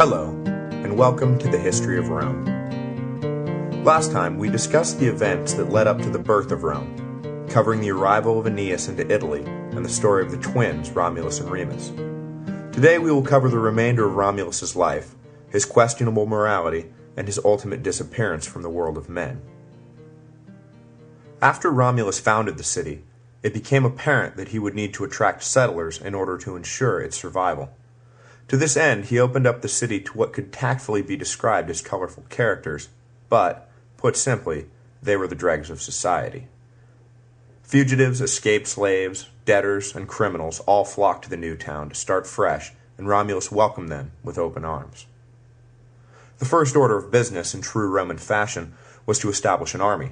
Hello, and welcome to the History of Rome. Last time, we discussed the events that led up to the birth of Rome, covering the arrival of Aeneas into Italy and the story of the twins Romulus and Remus. Today we will cover the remainder of Romulus's life, his questionable morality, and his ultimate disappearance from the world of men. After Romulus founded the city, it became apparent that he would need to attract settlers in order to ensure its survival. To this end, he opened up the city to what could tactfully be described as colorful characters, but, put simply, they were the dregs of society. Fugitives, escaped slaves, debtors, and criminals all flocked to the new town to start fresh, and Romulus welcomed them with open arms. The first order of business in true Roman fashion was to establish an army.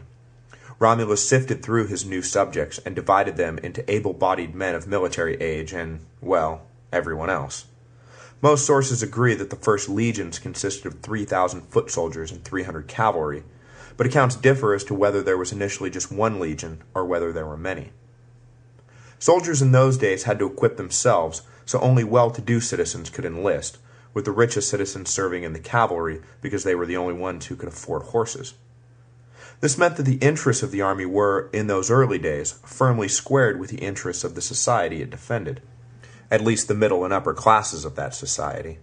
Romulus sifted through his new subjects and divided them into able-bodied men of military age and, well, everyone else. Most sources agree that the first legions consisted of 3,000 foot soldiers and 300 cavalry, but accounts differ as to whether there was initially just one legion or whether there were many. Soldiers in those days had to equip themselves, so only well-to-do citizens could enlist, with the richest citizens serving in the cavalry because they were the only ones who could afford horses. This meant that the interests of the army were, in those early days, firmly squared with the interests of the society it defended, at least the middle and upper classes of that society.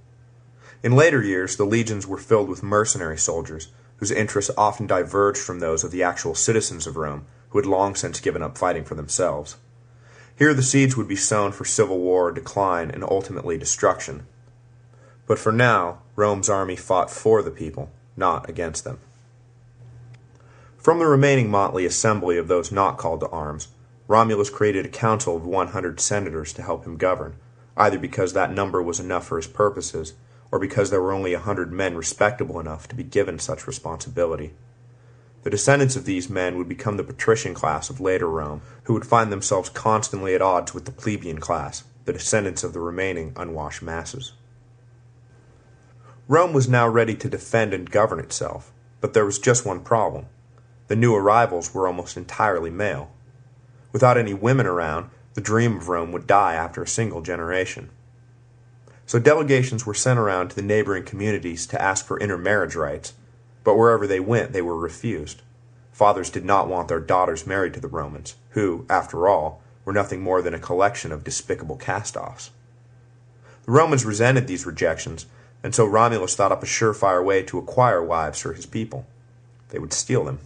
In later years, the legions were filled with mercenary soldiers, whose interests often diverged from those of the actual citizens of Rome, who had long since given up fighting for themselves. Here the seeds would be sown for civil war, decline, and ultimately destruction. But for now, Rome's army fought for the people, not against them. From the remaining motley assembly of those not called to arms, Romulus created a council of 100 senators to help him govern, either because that number was enough for his purposes, or because there were only 100 men respectable enough to be given such responsibility. The descendants of these men would become the patrician class of later Rome, who would find themselves constantly at odds with the plebeian class, the descendants of the remaining unwashed masses. Rome was now ready to defend and govern itself, but there was just one problem. The new arrivals were almost entirely male. Without any women around, the dream of Rome would die after a single generation. So delegations were sent around to the neighboring communities to ask for intermarriage rights, but wherever they went they were refused. Fathers did not want their daughters married to the Romans, who, after all, were nothing more than a collection of despicable cast-offs. The Romans resented these rejections, and so Romulus thought up a surefire way to acquire wives for his people. They would steal them.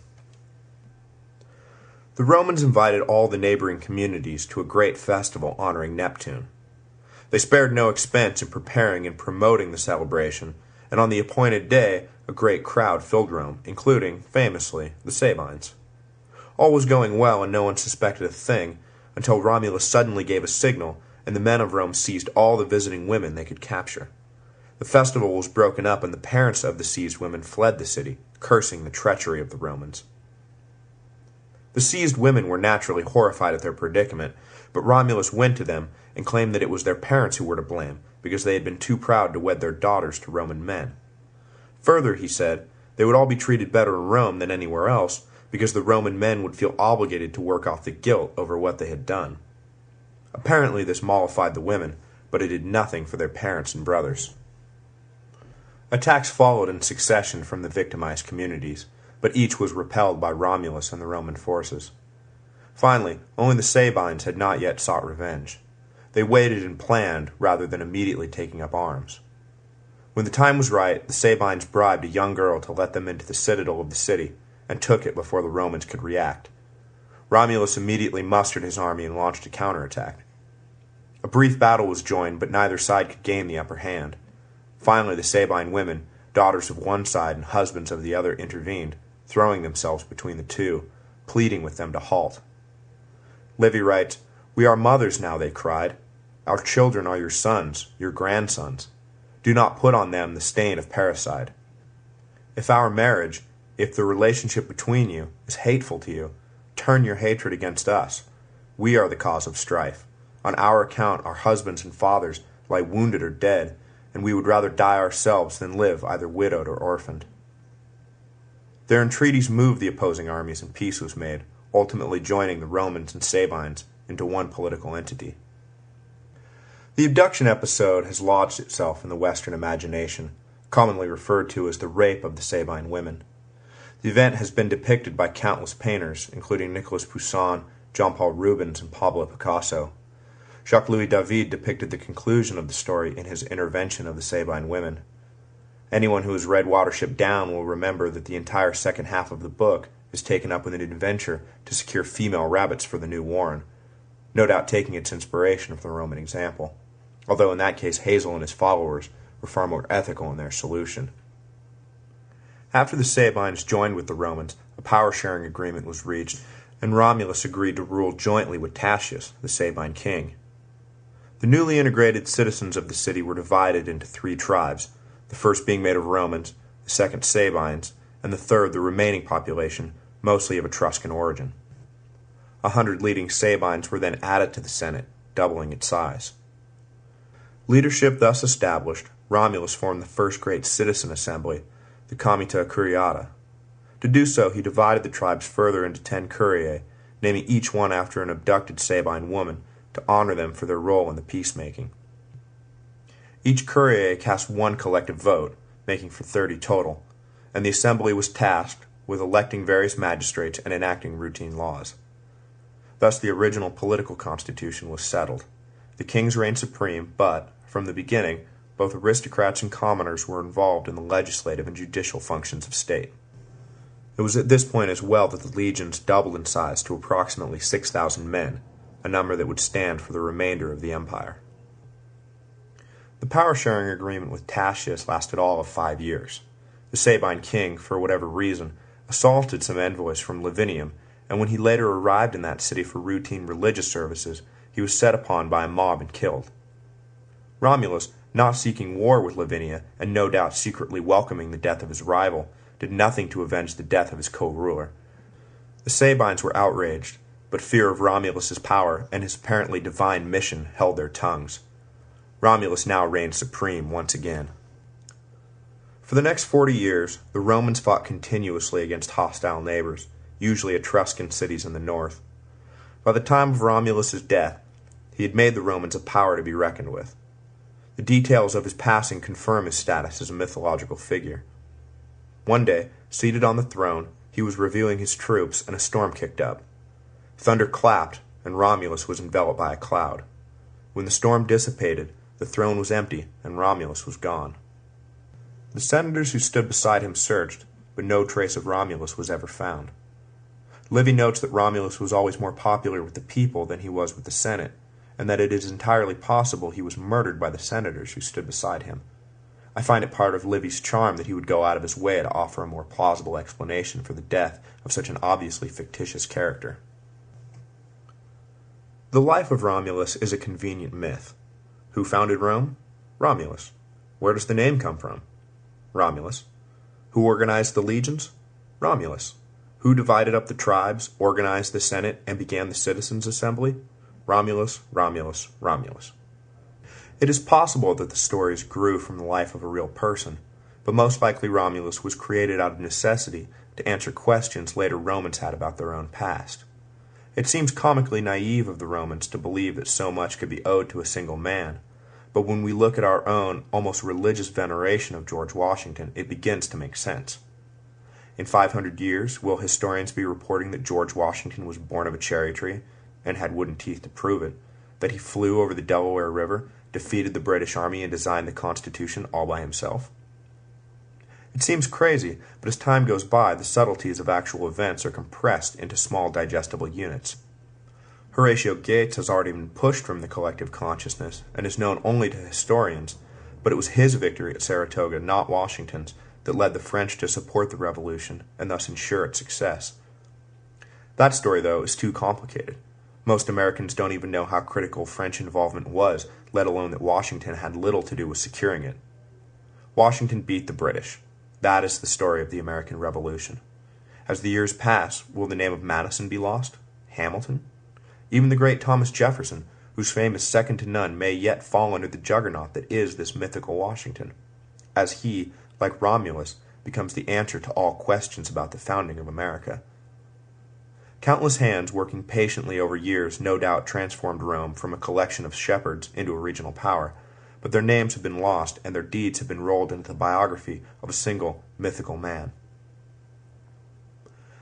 The Romans invited all the neighboring communities to a great festival honoring Neptune. They spared no expense in preparing and promoting the celebration, and on the appointed day, a great crowd filled Rome, including, famously, the Sabines. All was going well and no one suspected a thing, until Romulus suddenly gave a signal, and the men of Rome seized all the visiting women they could capture. The festival was broken up, and the parents of the seized women fled the city, cursing the treachery of the Romans. The seized women were naturally horrified at their predicament, but Romulus went to them and claimed that it was their parents who were to blame, because they had been too proud to wed their daughters to Roman men. Further, he said, they would all be treated better in Rome than anywhere else, because the Roman men would feel obligated to work off the guilt over what they had done. Apparently this mollified the women, but it did nothing for their parents and brothers. Attacks followed in succession from the victimized communities, but each was repelled by Romulus and the Roman forces. Finally, only the Sabines had not yet sought revenge. They waited and planned rather than immediately taking up arms. When the time was right, the Sabines bribed a young girl to let them into the citadel of the city, and took it before the Romans could react. Romulus immediately mustered his army and launched a counterattack. A brief battle was joined, but neither side could gain the upper hand. Finally, the Sabine women, daughters of one side and husbands of the other, intervened, throwing themselves between the two, pleading with them to halt. Livy writes, "We are mothers now," they cried. "Our children are your sons, your grandsons. Do not put on them the stain of parricide. If our marriage, if the relationship between you, is hateful to you, turn your hatred against us. We are the cause of strife. On our account our husbands and fathers lie wounded or dead, and we would rather die ourselves than live either widowed or orphaned." Their entreaties moved the opposing armies, and peace was made, ultimately joining the Romans and Sabines into one political entity. The abduction episode has lodged itself in the Western imagination, commonly referred to as the rape of the Sabine women. The event has been depicted by countless painters, including Nicolas Poussin, Jean-Paul Rubens, and Pablo Picasso. Jacques-Louis David depicted the conclusion of the story in his Intervention of the Sabine Women. Anyone who has read Watership Down will remember that the entire second half of the book is taken up with an adventure to secure female rabbits for the new warren, no doubt taking its inspiration from the Roman example, although in that case Hazel and his followers were far more ethical in their solution. After the Sabines joined with the Romans, a power-sharing agreement was reached, and Romulus agreed to rule jointly with Tatius, the Sabine king. The newly integrated citizens of the city were divided into 3 tribes, the first being made of Romans, the second Sabines, and the third the remaining population, mostly of Etruscan origin. 100 leading Sabines were then added to the Senate, doubling its size. Leadership thus established, Romulus formed the first great citizen assembly, the Comita Curiata. To do so, he divided the tribes further into 10 curiae, naming each one after an abducted Sabine woman, to honor them for their role in the peacemaking. Each curiae cast 1 collective vote, making for 30 total, and the assembly was tasked with electing various magistrates and enacting routine laws. Thus the original political constitution was settled. The kings reigned supreme, but, from the beginning, both aristocrats and commoners were involved in the legislative and judicial functions of state. It was at this point as well that the legions doubled in size to approximately 6,000 men, a number that would stand for the remainder of the empire. The power-sharing agreement with Tatius lasted all of 5 years. The Sabine king, for whatever reason, assaulted some envoys from Lavinium, and when he later arrived in that city for routine religious services, he was set upon by a mob and killed. Romulus, not seeking war with Lavinia, and no doubt secretly welcoming the death of his rival, did nothing to avenge the death of his co-ruler. The Sabines were outraged, but fear of Romulus's power and his apparently divine mission held their tongues. Romulus now reigned supreme once again. For the next 40 years, the Romans fought continuously against hostile neighbors, usually Etruscan cities in the north. By the time of Romulus's death, he had made the Romans a power to be reckoned with. The details of his passing confirm his status as a mythological figure. One day, seated on the throne, he was reviewing his troops and a storm kicked up. Thunder clapped, and Romulus was enveloped by a cloud. When the storm dissipated, the throne was empty, and Romulus was gone. The senators who stood beside him searched, but no trace of Romulus was ever found. Livy notes that Romulus was always more popular with the people than he was with the Senate, and that it is entirely possible he was murdered by the senators who stood beside him. I find it part of Livy's charm that he would go out of his way to offer a more plausible explanation for the death of such an obviously fictitious character. The life of Romulus is a convenient myth. Who founded Rome? Romulus. Where does the name come from? Romulus. Who organized the legions? Romulus. Who divided up the tribes, organized the Senate, and began the citizens' assembly? Romulus, Romulus, Romulus. It is possible that the stories grew from the life of a real person, but most likely Romulus was created out of necessity to answer questions later Romans had about their own past. It seems comically naive of the Romans to believe that so much could be owed to a single man, but when we look at our own almost religious veneration of George Washington, it begins to make sense. In 500 years, will historians be reporting that George Washington was born of a cherry tree, and had wooden teeth to prove it, that he flew over the Delaware River, defeated the British Army, and designed the Constitution all by himself? It seems crazy, but as time goes by, the subtleties of actual events are compressed into small digestible units. Horatio Gates has already been pushed from the collective consciousness and is known only to historians, but it was his victory at Saratoga, not Washington's, that led the French to support the revolution and thus ensure its success. That story, though, is too complicated. Most Americans don't even know how critical French involvement was, let alone that Washington had little to do with securing it. Washington beat the British. That is the story of the American Revolution. As the years pass, will the name of Madison be lost? Hamilton? Even the great Thomas Jefferson, whose fame is second to none, may yet fall under the juggernaut that is this mythical Washington, as he, like Romulus, becomes the answer to all questions about the founding of America. Countless hands working patiently over years no doubt transformed Rome from a collection of shepherds into a regional power, but their names have been lost and their deeds have been rolled into the biography of a single mythical man.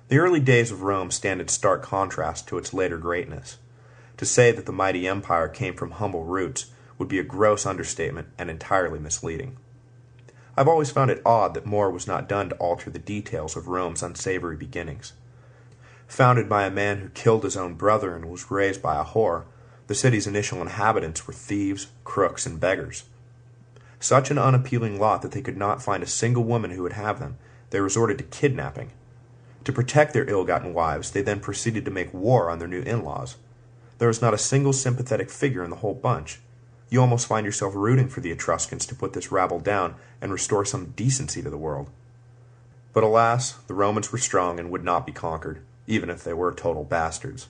The early days of Rome stand in stark contrast to its later greatness. To say that the mighty empire came from humble roots would be a gross understatement and entirely misleading. I've always found it odd that more was not done to alter the details of Rome's unsavory beginnings. Founded by a man who killed his own brother and was raised by a whore, the city's initial inhabitants were thieves, crooks, and beggars. Such an unappealing lot that they could not find a single woman who would have them, they resorted to kidnapping. To protect their ill-gotten wives, they then proceeded to make war on their new in-laws. There was not a single sympathetic figure in the whole bunch. You almost find yourself rooting for the Etruscans to put this rabble down and restore some decency to the world. But alas, the Romans were strong and would not be conquered, even if they were total bastards.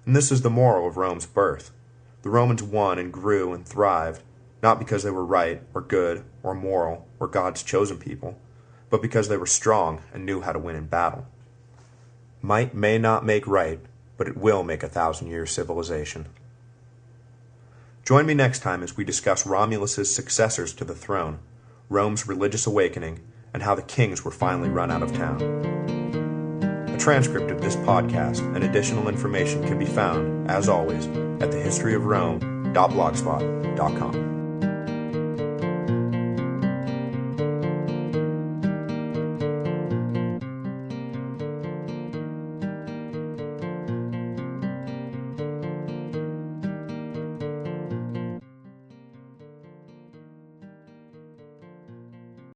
And this is the moral of Rome's birth. The Romans won and grew and thrived, not because they were right or good or moral or God's chosen people, but because they were strong and knew how to win in battle. Might may not make right, but it will make 1,000-year civilization. Join me next time as we discuss Romulus's successors to the throne, Rome's religious awakening, and how the kings were finally run out of town. A transcript of this podcast and additional information can be found, as always, at thehistoryofrome.blogspot.com.